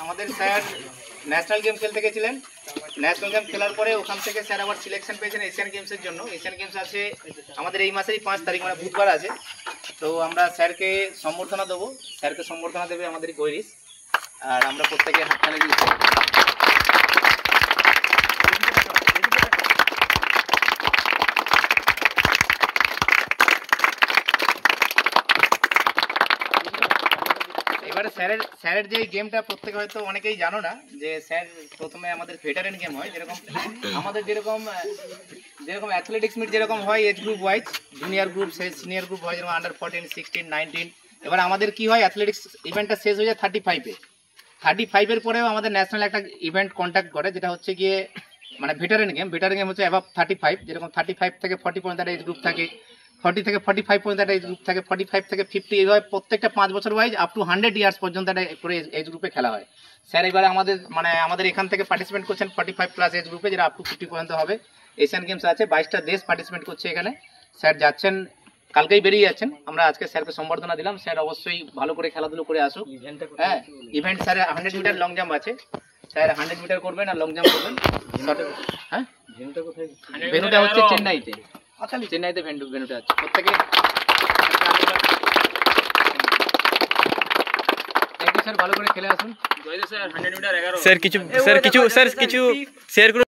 আমাদের sir national game খেলতে গেছিলেন। ন্যাশনাল গেম খেলার পরে ওখান থেকে স্যার আবার সিলেকশন পেয়েছেন এশিয়ান গেমসের জন্য। এশিয়ান গেমস আছে আমাদের এই মাসেরই 5 তারিখ, মানে বুধবার আছে। তো আমরা স্যারকে সম্বর্ধনা দেবো, স্যারকে সম্বর্ধনা দেবে আমাদের গৈরিশ, আর আমরা প্রত্যেকে হাততালি দিচ্ছি। এবারে স্যারের যে গেমটা প্রত্যেকে হয়তো অনেকেই জানো না, যে স্যার প্রথমে আমাদের ভেটারেন গেম হয়, যেরকম আমাদের যেরকম অ্যাথলেটিক্স মিট যেরকম হয় age group wise, junior group senior group হয়, যেরকম আন্ডার 14, 16, 19। এবার আমাদের কি হয়, অ্যাথলেটিক্স ইভেন্টটা শেষ হয়ে যায় 35-এ। 35-এর পরেও আমাদের ন্যাশনাল একটা ইভেন্ট কন্ট্যাক্ট করে, যেটা হচ্ছে গিয়ে মানে ভেটারেন গেম হচ্ছে অ্যাবাভ 35, যেরকম 35 থেকে 40 পর্যন্ত একটা এজ গ্রুপ থাকে, 40 থেকে 45 পর্যন্ত একটা এজ গ্রুপ থাকে, 45 থেকে 50, এইভাবে প্রত্যেকটা 5 বছর ওয়াইজ আপ টু 100 ইয়ার্স পর্যন্ত একটা করে এজ গ্রুপে খেলা হয়। স্যার এবারে আমাদের এখান থেকে পার্টিসিপেট করছেন 45 প্লাস এজ গ্রুপে, যেটা আপ টু 50 পর্যন্ত হবে। এশিয়ান গেমস আছে, 22টা দেশ পার্টিসিপেট করছে এখানে। স্যার যাচ্ছেন, কালকেই বেরিয়ে যাচ্ছেন। আমরা আজকে স্যারকে সম্বর্ধনা দিলাম। স্যার অবশ্যই ভালো করে খেলাধুলো করে আসুক। হ্যাঁ, event sir 100 metre long jump আছে, স্যার 100 মিটার করবেন আর লং জাম্প করবেন। হ্যাঁ, ভেন্যুটা হচ্ছে চেন্নাইতে। চেন্নাইতে ভেন্যুটা আছে। প্রত্যেকে স্যার ভালো করে খেলে আসুন। স্যার কিছু শেয়ার করুন।